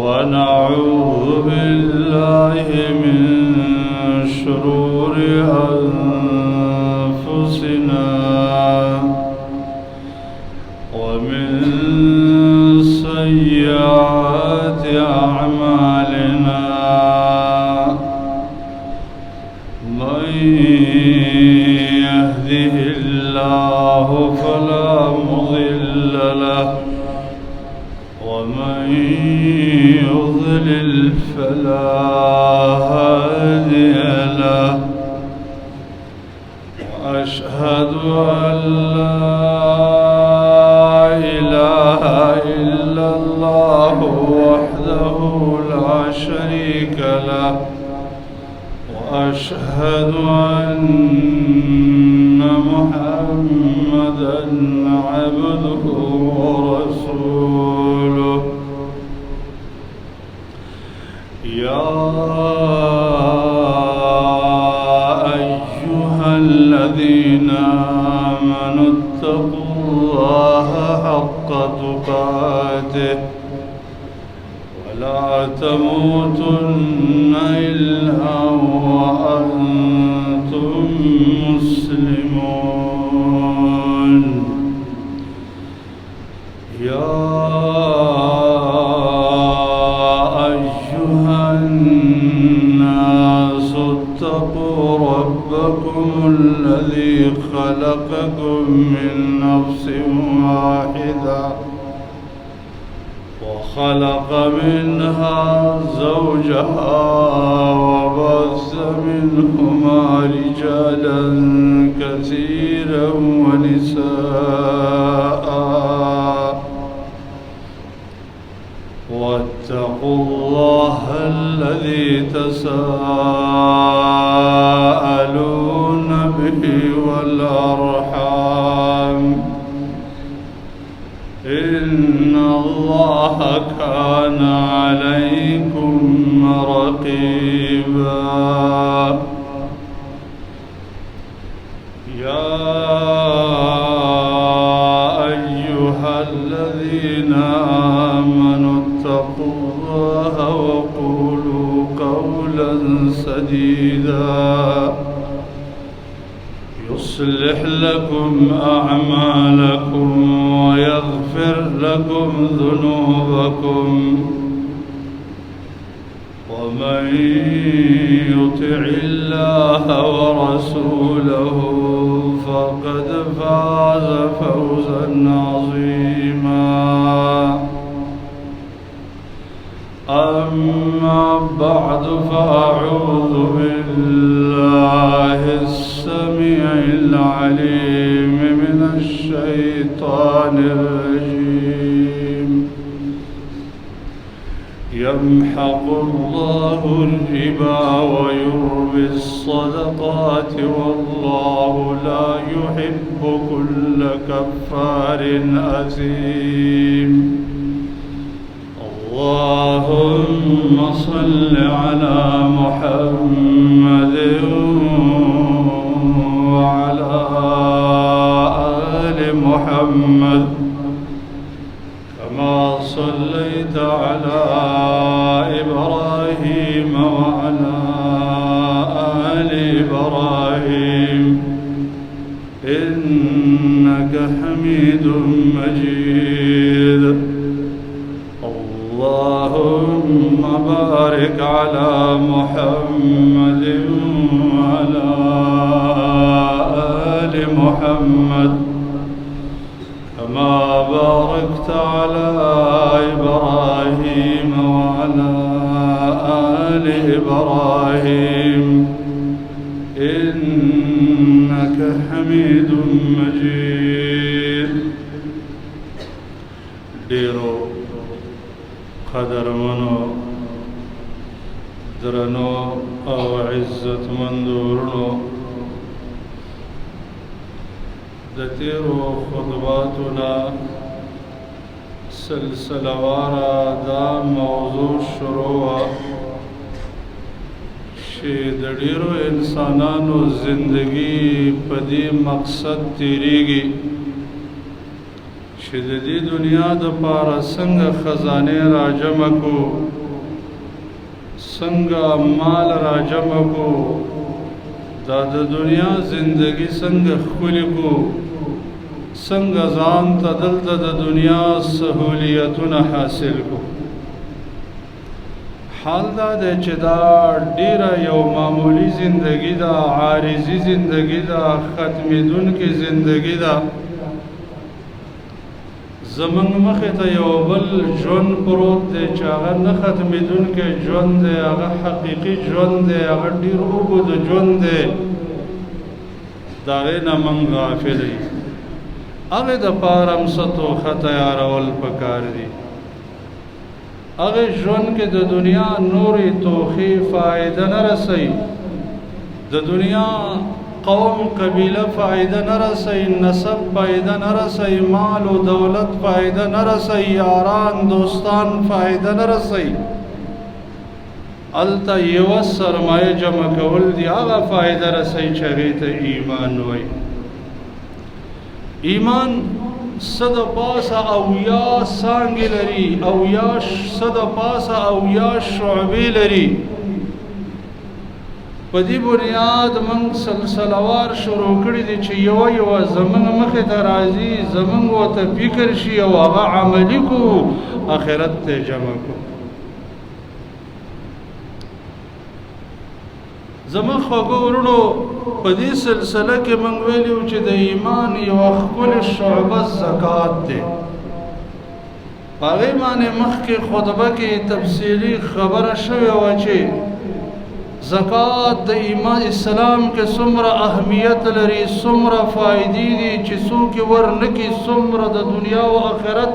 ونعوذ بالله من شرور أنفسنا ومن سيئات أعمالنا من يهده الله فلا مضل له ومن يضلل فلا هادي له وأشهد أن لا إله إلا الله وحده لا شريك له وأشهد أن محمدًا عبده ورسوله يا أيها الذين آمنوا اتقوا الله حق تقاته ولا تموتن إلا وأنتم مسلمون يا أيها الناس اتقوا ربكم الذي خلقكم من نفس واحدة وخلق منها زوجها وبث منهما رجالا كثيرا ونساء واتقوا الله الذي تساءلون به والأرحام إن الله كان عليكم رقيبا يا أيها الذين آمنوا اتقوا الله وقولوا قولا سديدا يصلح لكم أعمالكم ويغفر لكم ذنوبكم ومن يطع الله ورسوله فقد فاز فوزا عظيما أما بعد فأعوذ بالله السميع العليم من الشيطان الرجيم يمحق الله الربا ويربي الصدقات والله لا يحب كل كفار أثيم اللهم صل على محمد وعلى آل محمد كما صليت على إبراهيم وعلى آل إبراهيم إنك حميد مجيد اللهم بارك على محمد وعلى آل محمد كما باركت على إبراهيم وعلى آل إبراهيم إنك حميد مجيد ديرو قدر منو درنو او عزت مندورنو دتیرو خطباتنا سلسلہ وارا دا موضوع شروع چې د ډیرو انسانانو زندگی په دې مقصد تیریږي چې د دې دنیا د پاره څنګه خزانه راجمع کو، څنګه مال راجمع کو، دا د دنیا زندگی څنګه ښکلې کو، څنګه ځان ته دلته د دنیا سهولیتونه حاصل کو. حال دا دی چې دا ډیره یو معمولی زندگی ده، عارضی زندگی ده، ختمېدونکې زندگی ده. زمونږ مخې ته یو بل ژوند پروت دی چې هغه نه ختمېدونکی ژوند دی، هغه حقیقي ژوند دی، هغه ډېر اوږد ژوند دی. د هغې نه موږ غافل یو. هغې دپاره هم څه توښه تیارول پکار دي. هغې ژوند کې د دنیا نورې توښې فایده نه رسوي، د دنیا قوم قبیله فائدہ نہ رسئی، نسب فائدہ نہ رسئی، مال و دولت فائدہ نہ رسئی، یاران دوستان فائدہ نہ رسئی. التا یو سرمایه جمع کول دی هغه فائدہ رسئی چې هغې ته ایمان وای. ایمان صد پاسه اویا څانګې لري، اویا صد پاسه اویا شعبې لري. په دې بنیاد موږ سلسلهوار شروع کړي دي چې یوه زموږ مخې ته راځي، زموږ ورته فکر شي او هغه عملي کو، آخرت ته جمع کو. زموږ خوږو ورونو په دې سلسله کې موږ ویلي وو چې د ایمان یوه ښکلې شعبه زکات دی. په هغې باندې مخکې خطبه کې تفصیلي خبره شوې وه چې زکات د ایمان اسلام کې څومره اهمیت لري، څومره فائدې دي چې څوک یې ورنکړي څومره د دنیا او آخرت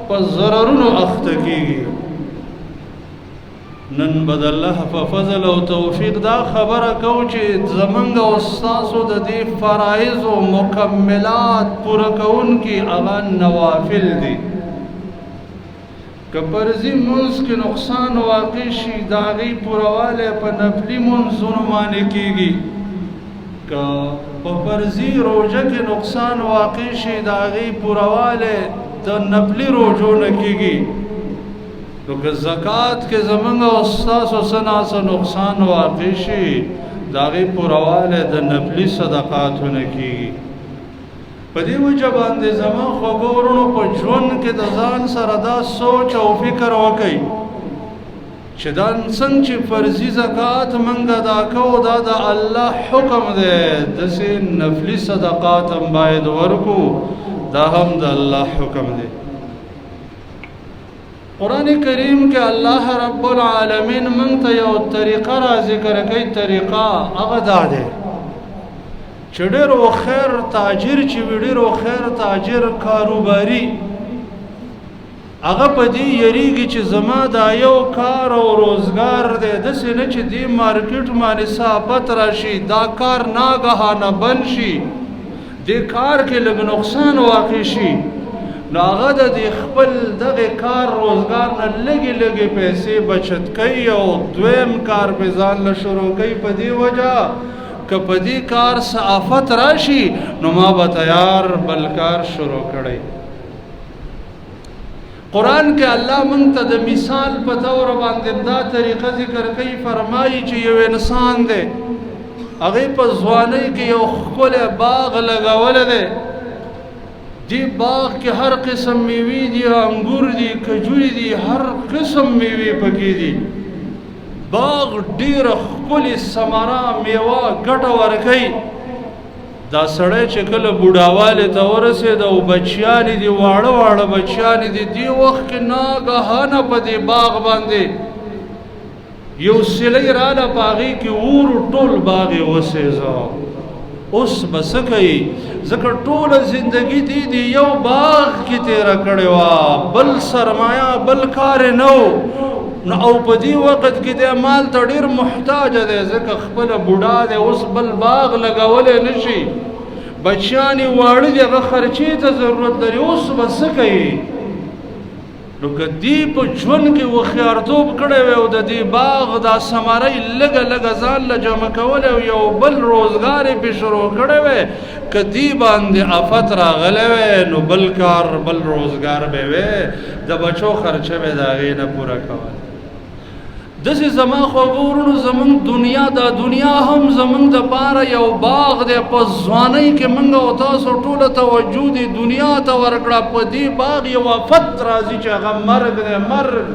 په ضررونو اخته کېږي. نن به د الله په فضل او توفیق دا خبره کوو چې زمونږ او ستاسو د دې فرایضو مکملات پوره کوونکي هغه نوافل دي. که فرضي منځ کې نقصان واقع شي د هغې پورهوالی په نفلي منځونو باندې کېږي. که په فرضي روژه کې نقصان واقع شي د هغې پورهوالی د نفلي روژو نه کېږي. نو که زکات کې زمونږ او ستاسو څه ناڅه نقصان واقع شي د هغې پورهوالی د نفلي صدقاتو نه کېږي. په دې وجه باندې زما خوږو ورونو په ژوند کې د ځان سره دا سوچ او فکر وکئ چې دا څنګه چې فرضي زکات موږ ادا کوو دا د الله حکم دی، داسې نفلي صدقات هم باید ورکو، دا هم د الله حکم دی. قرآن کریم کې الله رب العالمین موږ ته یو طریقه را ذکر کوي. طریقه هغه دا دی چې ډېر و خیر تاجر چې وي، ډېر و خیر تاجر کاروباري هغه په دې یریږي چې زما دا یو کار او روزګار دی، داسې نه چې دې مارکیټ باندې صحافت راشي، دا کار ناګهانه بند شي، دې کار کې لږ نقصان واقع شي، نو هغه د دې خپل دغه کار روزګار نه لږې لږې پیسې بچت کوي او دویم کار پې ځان له شروع کوي. په دې وجه که په دې کار څه آفت راشي نو ما به تیار بل کار شروع کړی. قرآن کې الله موږ ته د مثال په طور باندې دا طریقه ذکر کوي. فرمایي چې یو انسان دی، هغې په ځوانۍ کې یو ښکلی باغ لګولی دی. دې باغ کې هر قسم میوې دي، انګور دي، کجوري دي، هر قسم میوې پکې دي. باغ ډیره ښکلې ثمره میوه ګټه ورکوي. دا سړی چې کله بوډاوالي ته ورسېد او بچیانې دي، واړه واړه بچیانې دي، دې وخت کې ناګهانه په دې باغ باندې یو سیلی راله، په هغې کې اور ټول باغ یې وسېزه. اوس به څه کوي؟ ځکه ټوله زندګي دې یو باغ کې تېره کړې وه، بل سرمایه بل کار یې نه و. نو او په دې وخت کې د مال ته ډېر محتاج دی، ځکه خپله بوډا دی، اوس بل باغ لګولی نه شي، بچیان یې واړه دي، هغه خرچې ته ضرورت لري. اوس به څه کوي؟ نو کدی په ژوند کې وخیارتوب کړی وي او د دې باغ دا ثمره لږه لږه ځان له جمع کولی او یو بل روزګار یې پې شروع کړی وی کدی باندې افت راغلی وی نو بل کار بل روزګار به وی د بچو خرچه به د هغې نه پوره کول داسې زما خوږو ورونو زمونږ دنیا دا دنیا هم زمونږ دپاره یو باغ دی په ځوانۍ کې موږ او تاسو ټوله توجه دې دنیا ته ورکړه په دې باغ یو افت راځي چې هغه مرګ دی مرګ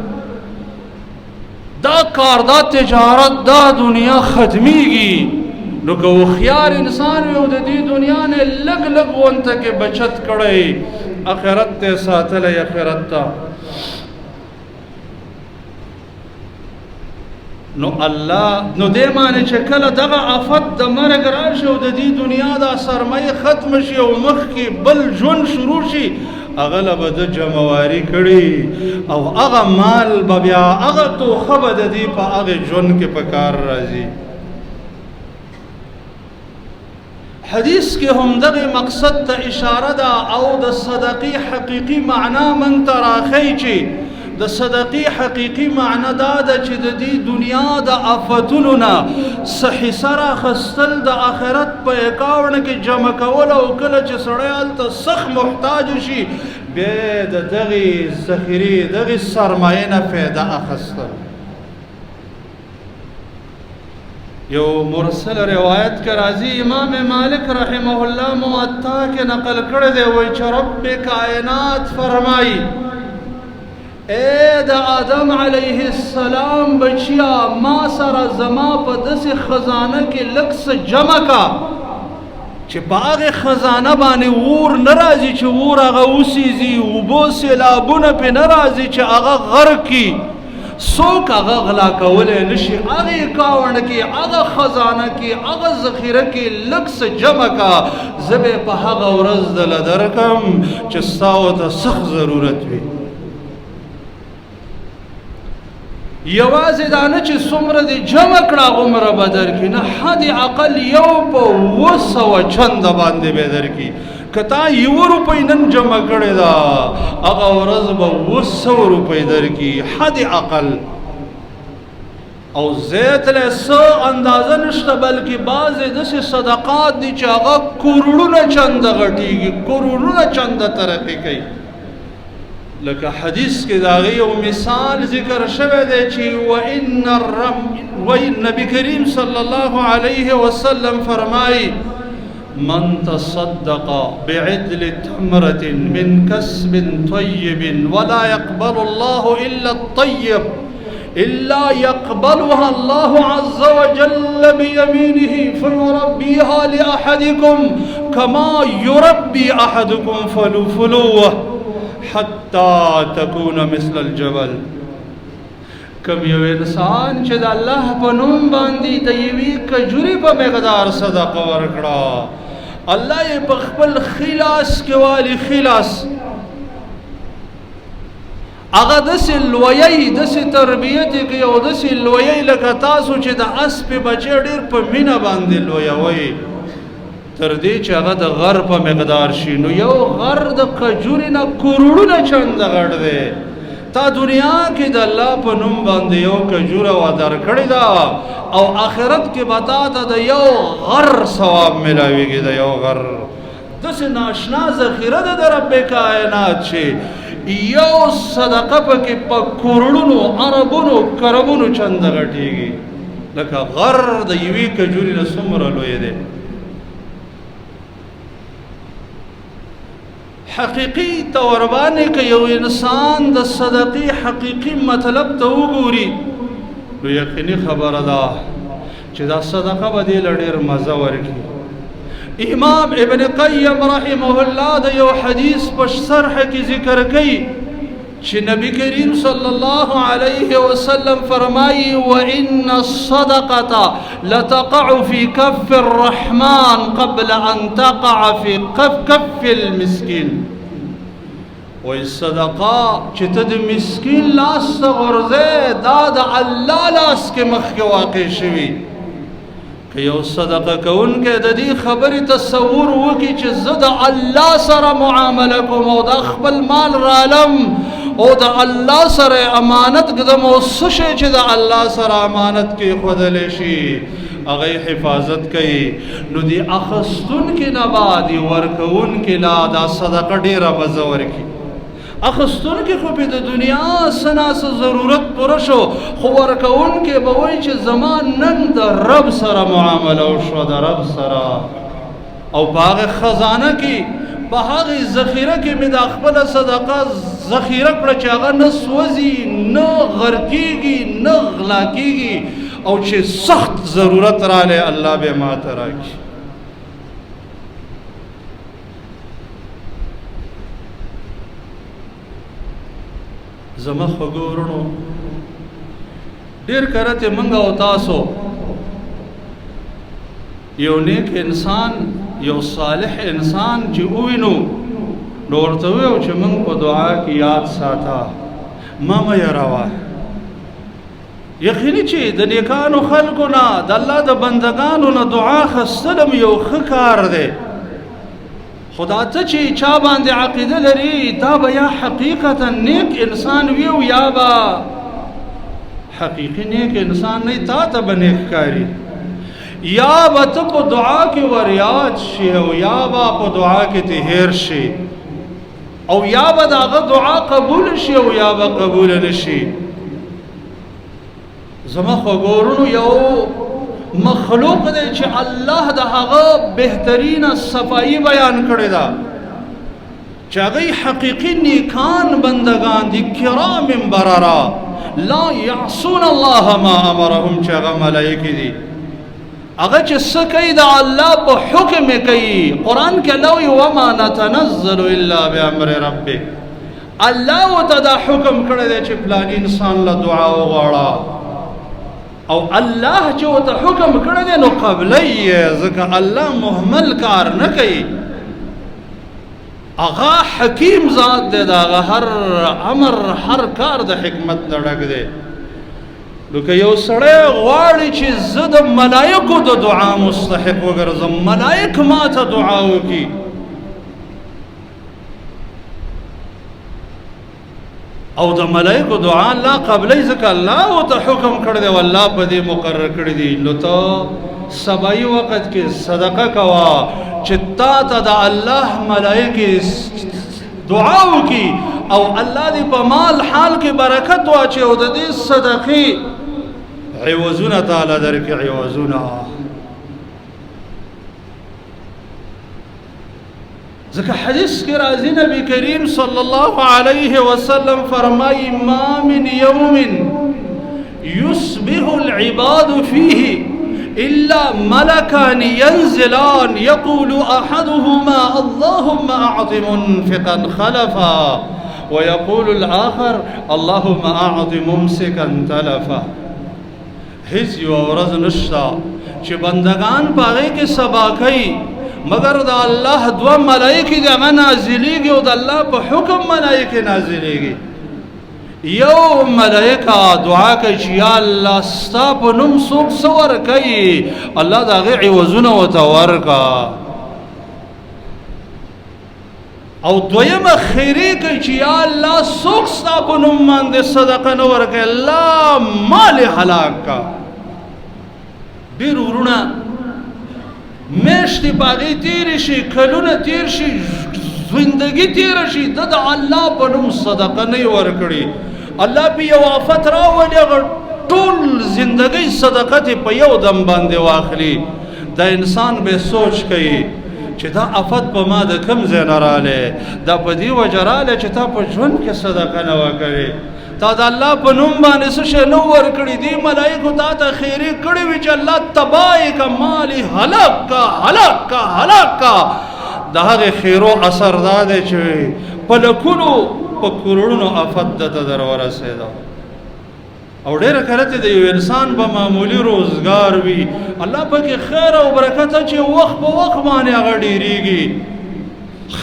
دا کار دا تجارت دا دنیا ختمیږي نو که هوښیار انسان وي او د دې دنیا نه لږ لږ غونته کې بچت کړی آخرت ته ساتلی آخرت ته نو الله نو دې معنی چې کله دغه افت د مرګ راشي او د دې دنیا دا سرمایه ختم شي او مخکې بل ژوند شروع شي هغه له به د جمعواري کړي او هغه مال به بیا هغه توښه به د دې په هغې ژوند کې په کار راځي حدیث کې هم دغه مقصد ته اشاره ده او د صدقې حقیقي معنا موږ ته راښیي چې د صدقې حقیقي معنا دا ده چې د دې دنیا د آفتونو نه څه حصه راخیستل د آخرت په اکاونټ کې جمع کول او کله چې سړی هلته سخت محتاج شي بیا یې د دغې ذخیرې دغې سرمایې نه فایده اخیستل یو مرسل روایت کې راځي امام مالک رحمه الله موطا کې نقل کړی دی وایي چې رب کائنات فرمایي اے د آدم علیه السلام بچیا ما سره زما په داسې خزانه کې لږ څه جمع کا چې په هغې خزانه باندې اور نه راځي چې اور هغه وسیځي اوبو سیلابونه پې نه راځي چې هغه غرق کي څوک هغه غلا کولی نه شي هغې اکاونټ کې هغه خزانه کې هغه ذخیره کې لږ څه جمع کا زه به په هغه ورځ دله درکم چې ستا ورته سخت ضرورت وي یوازې دا نه چې څومره دې جمع کړه هغومره به درکړي نه حد اقل یو په 200 چنده باندې به درکړي که تا 1 روپۍ نن جمع کړې ده هغه ورځ به 200 روپۍ درکړي حد اقل او زیت له څه اندازه نشته بلکې بعضې داسې صدقات دي چې هغه کروڑونه چنده غټېږي کروڑونه چنده ترقي کوي لکه حدیث کې د هغې یو مثال ذکر شوی دی چې نبی کریم صلی الله علیه وسلم فرمایي من تصدق بعدل تمرة من كسب طيب ولا يقبل الله إلا الطيب إلا يقبلها الله عز وجل بيمينه فيربيها لأحدكم كما يربي أحدكم فلوه حتى تكون مثل الجبل کم یو انسان چې د الله په نوم باندې د یوې کجوري په مقدار صدقه ورکړه الله یې په خپل خلاص کې والي خلاص هغه داسې لویی داسې تربیت یې کوي او داسې لویی لکه تاسو چې د اسپې بچی ډېر په مینه باندې لویوئ تر دې چې هغه د غر په مقدار شي نو یو غر د کجوري نه کروڑونه چنده غټ دی تا دنیا کې د الله په نوم باندې یو کجوره وا درکړې ده او آخرت کې به تا ته د یو غر ثواب میلاویږي د یو غر داسې ناشنا ذخیره ده د رب کائنات چې یو صدقه پکې په کروڑونو اربونو کربونو چنده غټېږي لکه غر د یوې کجوري نه څومره لوی دی حقیقی طور باندې که یو انسان د صدقې حقیقي مطلب ته وګوري نو یقیني خبره ده چې دا صدقه به دې له ډېر مزه ورکړي امام ابن قیم رحمه الله د یو حدیث په شرح کې ذکر کوي چې نبی کریم صلی الله علیه وسلم فرمایي وان الصدقه لتقع في كف الرحمن قبل ان تقع في كف المسكين والصدقه چې ته د مسکین لاس ته غورځې دا د الله لاس کې مخکې واقع شوي که یو صدقه کوونکی د دې خبرې تصور وکړي چې زه د الله سره معامله کوم او د خپل مال رالم او د الله سره امانت قدم او سشه چې د الله سره امانت کې خودل شي هغه حفاظت کوي نو دی اخستون کې نه بعد ورکون کې لا دا صدقه ډیره بزور کی اخستون کې خو په د دنیا سنا ضرورت پر شو خو ورکون کې به وای چې زمان نن د رب سره معامله وشو د رب سره او باغ خزانه کې په هغه ذخیره کې مې د خپل صدقه ذخیره کړ چې هغه نه سوځي نه غرقېږي نه غلا کېږي او چې سخت ضرورت رااله الله به ما ته راکړي زما خګورونو ډیر کرته منګه او تاسو یو نیک انسان یو صالح انسان چې وینو نو ورته ویو چې موږ په دعا کې یاد ساته ما مې راوه یقیني چې د نیکانو خلکو نه د الله د بندگانو نه دعا خستلم یو ښه کار دی خدا ته چې چا باندې عقیده لري دا به یا حقیقتا نیک انسان وي او یا به حقیقي نیک انسان نه تا ته به نیک کاری یا به ته په دعا کې وریاد شي او یا به په دعا کې ته هیر شي او یا به داغه دعا قبول شي او یا به قبول نشي زما خو ګورونو یو مخلوق دی چې الله د هغه بهترین صفائی بیان کړی دا چې هغه حقیقي نیکان بندگان دي کرام بررا لا يعصون الله ما امرهم چې هغه ملائکه دي هغه چې څه کوي د الله په حکم کوي قرآن کې الله وایي وما نتنزل الا بامر ربک الله ته دا حکم کړی دی چې فلان انسان له دعا وغواړه او الله چې ته حکم کړی دی نو قبلی ځکه الله مهمل کار نه کوي هغه حکیم ذات دی دا هر امر هر کار د حکمت نه ډک دی نو که یو سړی غواړي چې زه د ملایکو د دعا مستحق وګرځم ملایک ما ته دعا وکړي او د ملائکه دعا الله قبلې ځکه الله او ته حکم کړی دی والله په دې مقرر کړی دی نو ته سبای وخت کې صدقه کوا چې تا ته د الله ملائکه دعا وکي او الله دې په مال حال کې برکت واچي او د دې صدقې عوضونه تعالی درکې عوضونه ذکر حدیث کے راضی نبی کریم صلی اللہ علیہ وسلم فرمائی ما من یوم یصبح العباد فیہ الا ملکان ینزلان یقول احدهما اللهم اعط منفقا خلفا ويقول الاخر اللهم اعط ممسكا تلفا هیڅ یو ورځ نشته چې بندگان پاغه کې سبا کوي مگر دا الله دو ملائکه دی هغه نازلیږي او د الله په حکم ملائکه نازلیږي یو ملائکه دعا کوي چې یا الله ستا په نوم څوک څه ورکوي الله د هغې عوضونه ورته ورکړه او دویمه خیرې کوي چې یا الله څوک ستا په نوم باندې صدقه نه ورکوي الله مال یې هلاک کړه ډېر وروڼه میشتې باغې تیرې شي کلونه تیر شي زندگی تیره شي د الله په نوم صدقه نه ورکړي الله په یو آفت راولي هغه ټول زندگی صدقه ته په یو دم باندې واخلي دا انسان به سوچ کوي چې دا آفت په ما د کم ځای نه رالی دا په دې وجه رالی چې تا په ژوند کې صدقه نه وکړې تا د الله په نوم باندې څه شی نه ورکړي دي ملایکو تا ته خیرې کړې وي چې الله تباه یې که مال یې هلاک که هلاک که هلاک که د هغې خیرو اثر دا دی چې په لکونو په کروڑونو آفت دته در ورسېده او ډېره کله د یو انسان به معمولي روزګار وي الله پکې خیر او برکت چې وخت په وخت باندې هغه ډېرېږي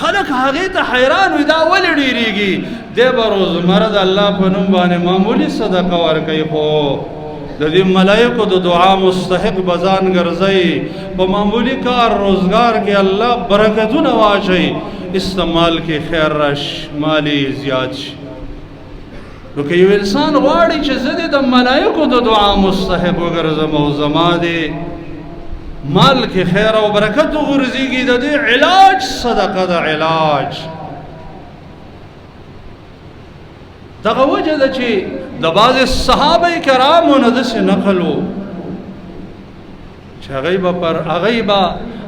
خلق هغې ته حیران وي دا ولې ډېرېږي دی به روزمره د الله په نوم باندې معمولي صدقه ورکوي خو د دې ملایکو د دعا مستحق به ځان ګرځئ په معمولي کار روزګار کې الله برکتونه واچوي استعمال کې خیر راشي مالی زیات شي نو که یو انسان غواړي چې زه د ملایکو د دعا مستحق وګرځم او زما د مال کې خیر او برکت وغورځېږي د دې علاج صدقه د علاج دغه وجه ده چې د بعضې صحابه کرامو نه داسې نقل و چې هغوی به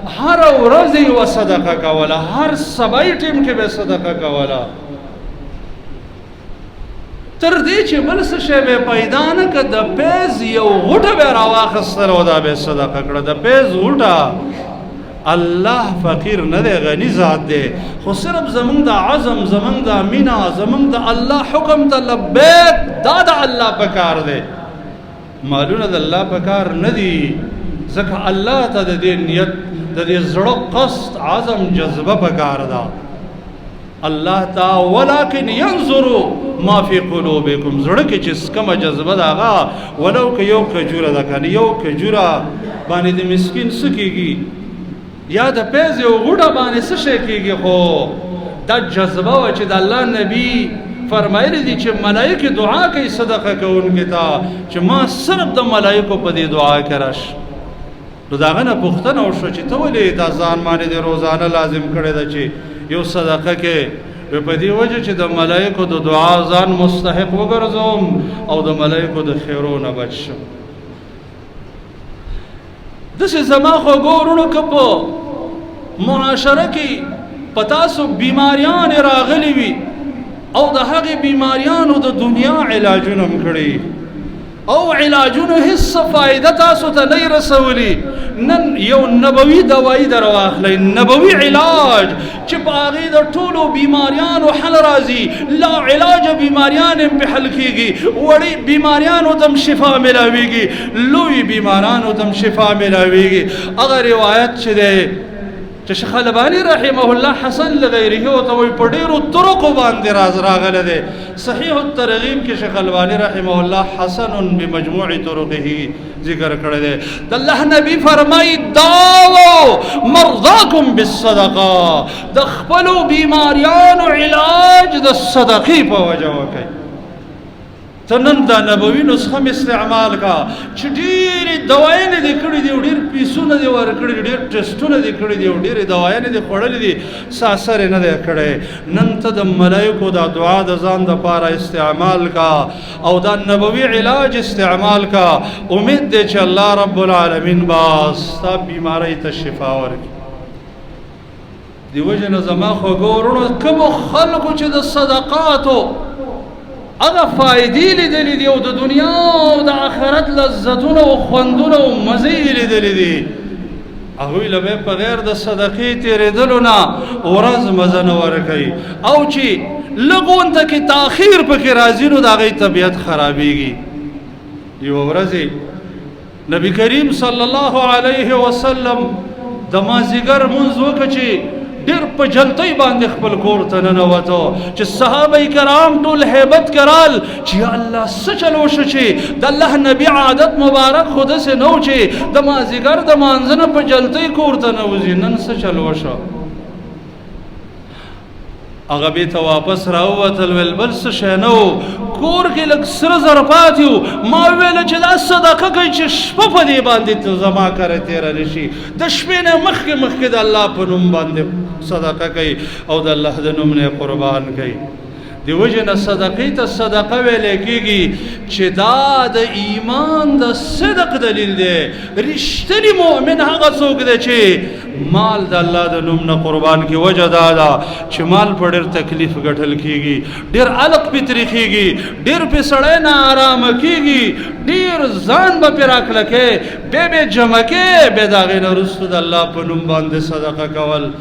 هره ورځ یوه صدقه کوله هر سبای ټیم کې به صدقه کوله تر دې چې بل څه شی به پیدا نه که د پیز یو غوټه به راواخیستل او دا به صدقه کړه د پیز غوټه الله فقیر نه دی غنی ذات دی خو صرف زمونږ د عزم زمونږ د مینا زمونږ د الله حکم ته لبیک دا د الله په کار دی مالونه د الله په کار نه دي ځکه الله ته د دې نیت د دې زړه قصد عزم جذبه په کار ده الله تعالی ولکن ينظروا ما فی قلوبکم زړه کې چې کومه جذبه ده هغه ولو که یو کجوره ده کنه یو کجوره باندې د مسکین څه کېږي یا د پیز یو غوټه باندې څه شی کېږي خو دا جذبه وه چې د الله نبی فرمایلی دي چې ملایکې دعا کوي صدقه کوونکي ته چې ما صرف د ملایکو په دې دعا کې راشه نو د هغه نه پوښتنه وشوه چې ته ولې دا ځان باندې د روزانه لازم کړی ده چې یو صدقه کې په دې وجه چې د ملایکو د دعا ځان مستحق وګرځوم او د ملایکو د خیرو نه بچ شم داسې زما خوږو وروڼو که په معاشره کې په تاسو بیماریان راغلي وي او د هغې بیماریانو د دنیا علاجونه هم کړي او علاجونو هیڅ فایده تاسو ته نه رسولي نن یو نبوي دوايي در واخلئ نبوي علاج چې په هغې د ټولو بیماریانو حل راځي لا علاج بیماریان هم پې حل کېږي وړې بیماریانو ته هم شفا میلاویږي لوی بیمارانو ته هم شفا میلاویږي هغه روایت چې دی چې شیخ البانی رحمه الله حسن لغیره ورته وایي په ډېرو طرقو باندې راغلی دی صحیح الترغیب کې شیخ البانی رحمه الله حسن بمجموع طرقه ذکر کړی دی د الله نبی فرمایي داوو مرضاکم بالصدقه د خپلو بیماریانو علاج د صدقې په وجه وکئ ته نن دا نبوي نسخه م استعمال کا چې ډېرې دوایانې دې کړي دي او ډېر پیسونه دې ورکړي دي ډېر ټسټونه دې کړي دي او ډېرې دوایانې دې خوړلې دي څه اثر یې نه دی کړی نن ته د ملایکو دا دعا د ځان دپاره استعمال کا او دا نبوي علاج استعمال کا امید دی چې الله رب العالمین به ستا بیمارۍ ته شفا ورکړي دې وجې نه زما خوږو وروڼو کومو خلکو چې د صدقاتو هغه فایدې لیدلې دي او د دنیا او د آخرت لذتونه او خوندونه او مزې لیدلې دي هغوی له به په غیر د صدقې تېرېدلو نه ورځ مزه نه ورکوي او چې لږ غونته کې تاخیر پکې راځي نو د هغوی طبیعت خرابېږي یوه ورځې نبی کریم صلی الله علیه وسلم د مازدیګر لمونځ وکړه چې ډېر په جلتۍ باندې خپل کور ته ننوتو چې صحابه کرام ټول هیبت کرال چې یا الله څه چل وشو چې د الله نبي عادت مبارک خو داسې نه و چې د مازدیګر د مانځه نه په جلتۍ کور ته نوځي نن څه چل وشو هغه بیرته واپس راووتل ویل بل څه شی نه و کور کې لږ سره زر پاتې وو ما وویله چې دا صدقه کوي چې شپه په دې باندې زما کره تېره نه شي د شپې نه مخکې د الله په نوم باندې صدقه کوي او د الله د نوم نه قربان کوي دی وجه نه صدقې ته صدقه ویلی کېږي چې دا د ایمان د صدق دلیل دی رښتینی مؤمن هغه څوک دی چې مال د الله د نوم نه قربان کړي وجه دا ده چې مال په ډېر تکلیف ګټل کېږي ډېر علق پې ترېښېږي ډېر پې سړی نه ارامه کېږي ډېر ځان به پې راکلکې بیا جمع کې بیا د هغې نه وروسته د الله په نوم باندې صدقه کول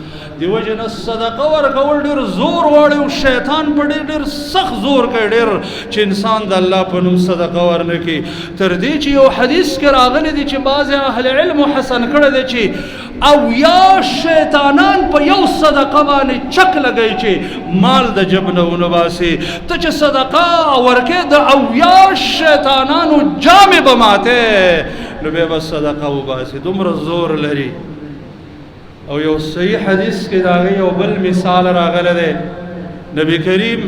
دی وجه نه صدقه ورکول ډېر زور غواړي او شیطان په ډېر سخت زور کوي ډېر چې انسان د الله په نوم صدقه ورنه کړي تر دې چې یو حدیث کې راغلی دی چې بعضې اهل علمو حسن کړی دی چې اویا شیطانان په یو صدقه باندې چک لګوي چې مال د جب نه ونباسي ته چې صدقه ورکې د اویا شیطانانو جامې به ماتې نو بیا به صدقه وباسي دومره زور لري او یو صحیح حدیث کې د هغې یو بل مثال راغلی دی نبی کریم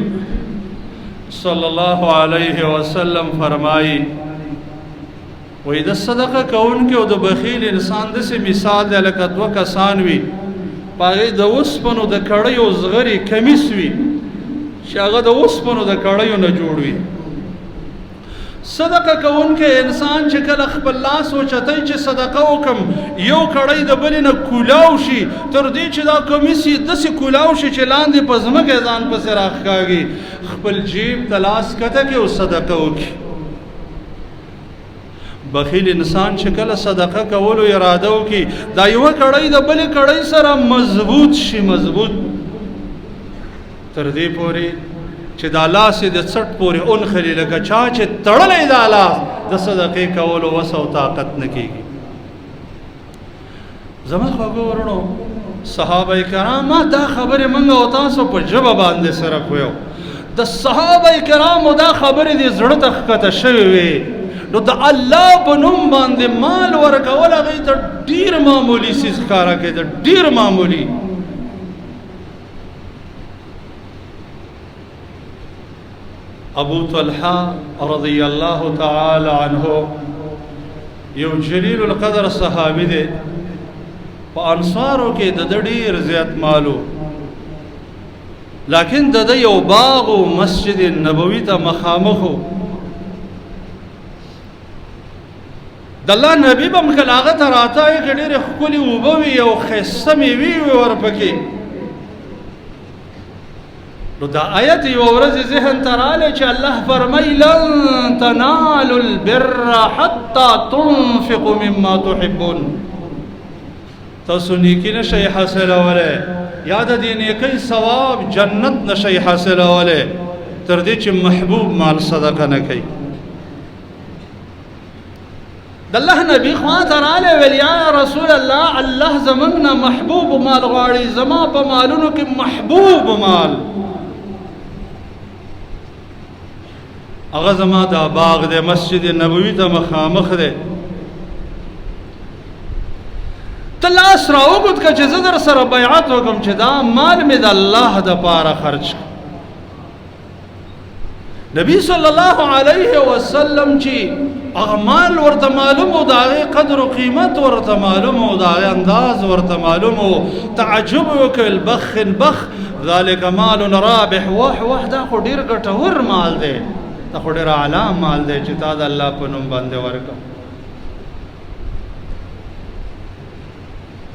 صلی الله علیه وسلم فرمائی وی د صدقه کوونکي او د بخیل انسان داسې مثال دی لکه دوه کسان وي په هغې د اوسپنو د کړیو زغرې کمیس وي چې هغه د اوسپنو د کړیو نه جوړ وي صدقه کوونکی انسان چې کله خپل لاس اوچتی چې صدقه وکم یو کړی د بلې نه کولاو شي تر دې چې دا کمیس یې داسې کولاو شي چې لاندې په ځمکه ځان پسې راښکاږي خپل جیب ته لاس کته کړي او صدقه وکړي بخیل انسان چې کله صدقه کولو اراده وکړي دا یوه کړی د بلې کړی سره مضبوط شي مضبوط تر دې پورې چې دا لاس یې د څټ پورې اونخلي لکه چا چې تړلی دا لاس د صدقې کولو وس او طاقت نه کېږي زما خوږو ورونو صحابه کرام دا خبرې موږ او تاسو په ژبه باندې سره کویو د صحابه کرامو دا خبرې دې زړه ته ښکته شوې وې نو د الله په نوم باندې مال ورکول هغې ته ډېر معمولي څیز ښکاره کېده ډېر معمولي ابو طلحه رضی الله تعالی عنه یو جلیل القدر صحابي دی په انصارو کې د ډېر زیات مالو لیکن د یو باغ او مسجد نبوي ته مخامخ د الله نبی به هم کله هغه ته راته یې که ډېرې ښکلې اوبه وي او ښایسته مېوې وي ورپکې نو دا آیت یو ورځ ذهن ته رالی چې الله فرمایي لن تنالوا البر حتی تنفقوا مما تحبون تاسو نیکي نشئ حاصلولی یا د دې نیکۍ ثواب جنت نشئ حاصلولی تر دې چې محبوب مال صدقه نه کوي د الله نبی خوا ته رالی ویل یا رسول الله الله زموږ نه محبوب مال غواړي زما په مالونو کې محبوب مال هغه زما دا باغ دی مسجد نبوي ته مخامخ دی ته لاس راوګد که چې زه در سره بیعت وکړم چې دا مال مې د الله دپاره خرج کړه نبی صلی الله علیه وسلم چې هغه مال ورته معلوم و د هغې قدر و قیمت ورته معلوم و د هغې انداز ورته معلوم و تعجب وکړ بخ بخ ذلک مال رابح وح دا خو ډېر ګټور مال دی دا خو ډېر اعلی مال دی چې تا د الله په نوم باندې ورکړه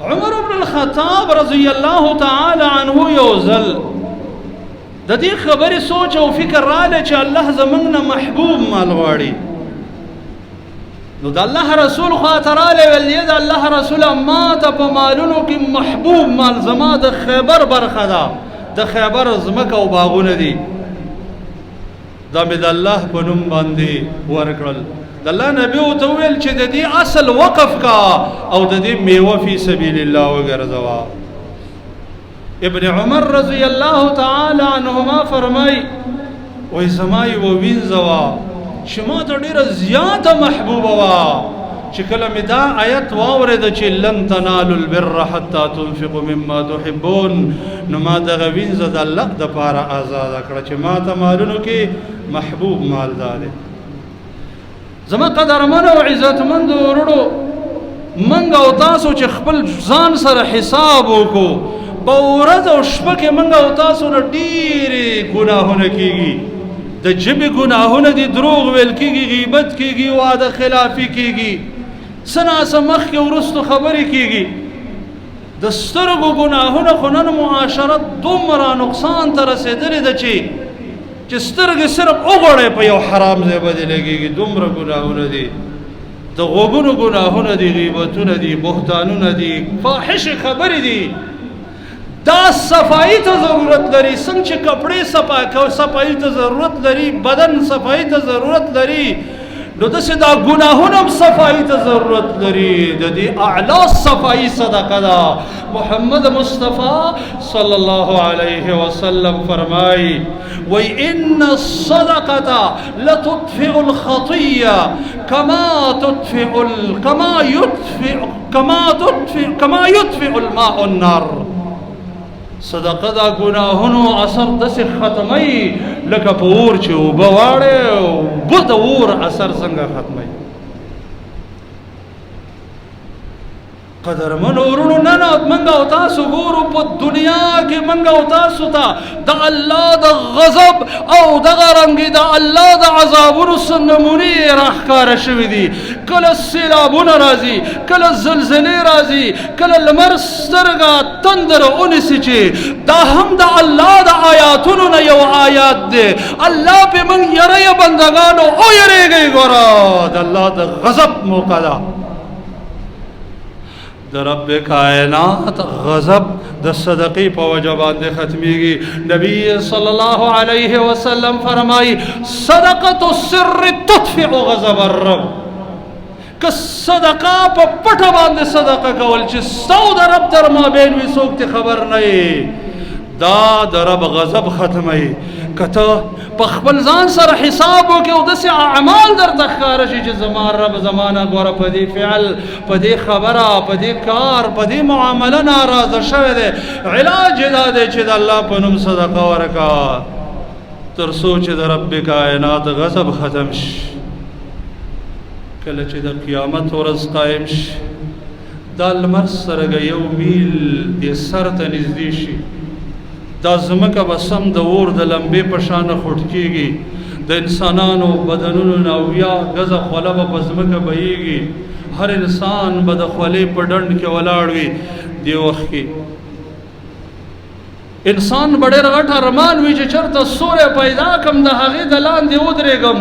عمر بن الخطاب رضی الله تعالی عنه یو ځل د دې خبرې سوچ او فکر رالی چې الله زموږ نه محبوب مال غواړي نو د الله رسول خوا ته رالی ویل یې د الله رسوله ما ته په مالونو کې محبوب مال زما د خیبر برخه ده د خیبر ځمکه او باغونه دي دا مې د الله په نوم باندې ورکړل د الله نبي ورته وویل چې د دې اصل وقف کا او د دې میوه فی سبیل الله وګرځوه ابن عمر رضی الله تعالی عنهما فرمای وای زما یوه وینځه وه چې ما ته ډېره زیاته محبوبه وه چې کله مې دا آیت واورېده چې لن تنالوا البر حتی تنفقوا مما تحبون نو ما دغه وینځه د الله دپاره ازاده کړه چې ما ته مالونو کې محبوب مال دا دی زما قدرمنو او عزتمندو وروڼو موږ او تاسو چې خپل ځان سره حساب وکړو په ورځ او شپه کې موږ او تاسو نه ډېرې ګناهونه کېږي د ژبې ګناهونه دي دروغ ویل کېږي غیبت کېږي وعده خلافي کېږي څه ناڅه مخکې وروستو خبرې کېږي د سترګو ګناهونه خو نن معاشرت دومره نقصان ته رسېدلې ده چې سترګې صرف وغوړی په یو حرام ځای باندې لګېږي دومره ګناهونه دي د غوږونو ګناهونه دي غیبتونه دي بهتانونه دي فاحشې خبرې دي دا صفائی ته ضرورت لري څنګه چې کپړې صفائی ته ضرورت لري بدن صفائی ته ضرورت لري نو داسې دا ګناهونه هم صفائی ته ضرورت لري د دې اعلی صفائی صدقه ده محمد مصطفی صلی الله علیه وسلم فرمای وی ان الصدقه لتطفئ الخطیه كما يطفئ الماء النار صدقه دا گناهونو اثر داسې ختمی لکه په اور چې اوبه واړې اوبه د اور اثر څنګه ختموي. قدرمنو ورونو نن منګه او تاسو ګورو په دنیا کې منګه او تاسو ته د الله د غضب او دغه رنګې د الله د عذابونو نمونې راښکاره شوي دي. کله سیلابونه راځي، کله زلزلې راځي، کله لمر سترګه تندر ونیسي چې دا هم د الله د آیاتونو نه یو آیات دی. الله پې موږ یره بندګانو او یریږئ. ګوره د الله د غضب موقع ده. د رب کائنات غضب د صدقې په وجه باندې ختمیږي. نبی صلی الله علیه وسلم فرمایي صدقة السر تطفئ غضب الرب. که صدقه په پټه باندې صدقه کول چې ستا د رب تر مابین وي څوک ته خبر نه وي، دا د رب غضب ختموي. که ته په خپل ځان سره حساب وکړې او داسې اعمال درته ښکاره شي چې زما رب زما نه ګوره په دې فعل، په دې خبره، په دې کار، په دې معامله ناراضه شوی دی، علاج یې دا دی چې د الله په نوم صدقه ورکړه تر څو چې د رب کائنات غضب ختم شي. کله چې د قیامت ورځ قایم شي دا لمر سره یو میل دې سر ته نږدې شي، دا ځمکه به سم د اور د لمبې په شانه خوټ کېږي، د انسانانو بدنونو نه اویا ګزه خوله به په ځمکه بهیږي، هر انسان به د خولې په ډنډ کې ولاړ وي. دې وخت کې انسان به ډېر غټ ارمان وي چې چېرته سوری پیدا کړم د هغې د لاندې ودرېږم،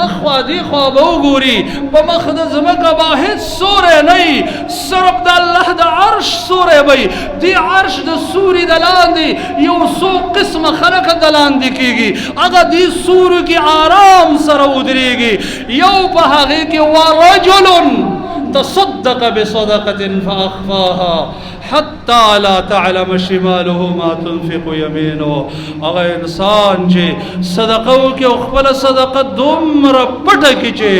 اخوا دې خوا به وګوري په مخ د ځمکه به هېڅ سوری نه وي، صرف د الله د عرش سوری به وي. دې عرش د سوري د لاندې یو څو قسمه خلک د لاندې کېږي، هغه دې سورو کې آرام سره ودرېږي. یو په هغې کې ورجل تصدق بصدقة فأخفاها حتى لا تعلم شماله ما تنفق يمينه. هغه انسان چې صدقه وکړي او خپله صدقه دومره پټه کړي چې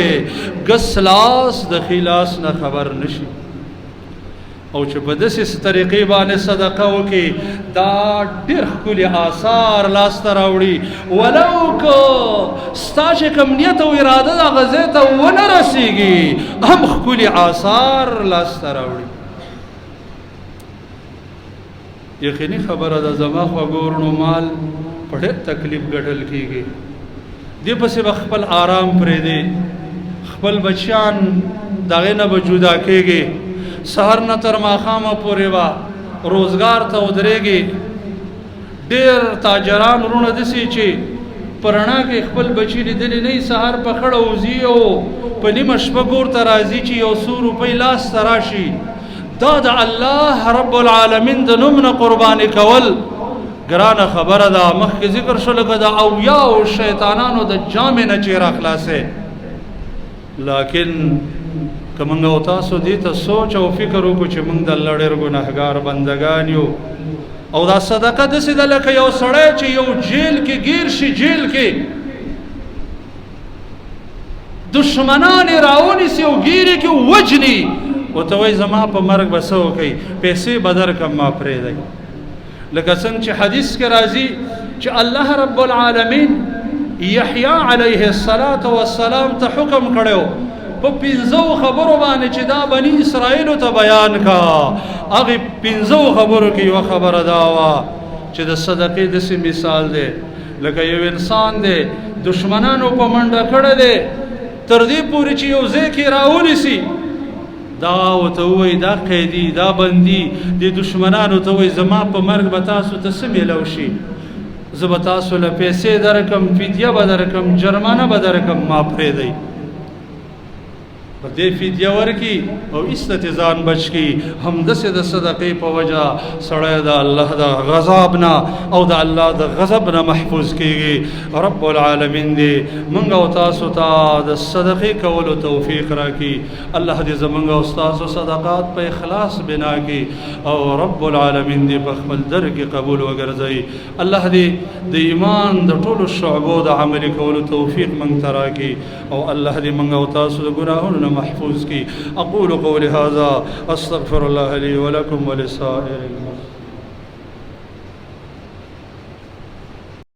ګس لاس د ښي لاس نه خبر نشي، او چې په داسې طریقې باندې صدقه وکړي دا ډېر ښکلي آثار لاسته راوړي. ولو که ستا چې کوم نیت او اراده د هغه ځای ته ونه رسېږي هم ښکلي آثار لاسته راوړي. یقیني خبره ده زما خوږو وروڼو مال په ډېر تکلیف ګټل کېږي، دې پسې به خپل آرام پرېږدي، خپل بچیان د هغې نه به جدا کېږي، سهر نه تر ماښامه پورې به روزګار ته ودرېږي. ډېر تاجران وروڼه داسې چې په رڼا کې خپل بچي لیدلي نه وي، سهار په خړه وځي او په نیمه شپه کور ته راځي چې یو څو روپۍ لاس ته راشي. دا د الله رب العالمین د نوم نه قرباني کول ګرانه خبره ده. مخکې ذکر شو لکه د اویاو شیطانانو د جامې نه چې راخلاصې. لیکن که موږ او تاسو دې ته سوچ او فکر وکړو چې موږ د الله ډېر ګنهګار بندګان یو، او دا صدقه داسې ده لکه یو سړی چې یو جیل کې ګیر شي، جیل کې دشمنان یې راونیسي او ګیرې کې وجني، ورته وایي زما په مرګ به څه وکئ، پیسې به درکړم ما پرېږدئ. لکه څنګه چې حدیث کې راځي چې الله رب العالمین یحیی علیه السلام ته حکم کړی په 5 خبرو باندې چې دا بني اسرائیلو ته بیان کا. هغې 5 خبرو کې یوه خبره دا وه چې د صدقې داسې مثال دی لکه یو انسان دی دشمنانو په منډه کړی دی تر دې پورې چې یو ځای کې راونیسي، دا ورته ووایي دا قیدي دا بندي د دشمنانو ته وایي زما په مرګ به تاسو ته څه میلو شي، زه به تاسو له پیسې درکړم، فدیه به درکړم، جرمانه به درکړم، ما پرېږدئ. په دې فدیه ورکړي او ایسته ځان بچ کړي. همداسې د صدقې په وجه سړی د الله د غضب نه او د الله د غضب نه محفوظ کېږي. رب العالمین دې موږ او تاسو ته د صدقې کولو توفیق راکړي. الله دې زموږ او ستاسو صدقات په اخلاص بنا کړي او رب العالمین دې په خپل در کې قبول وګرځوي. الله دې د ایمان د ټولو شعبو د عملي کولو توفیق موږ ته راکړي او الله دې موږ او تاسو د ګناهونو محفوظ کی. اقول قولي هذا استغفر الله لي ولكم ولسائر المسلمين.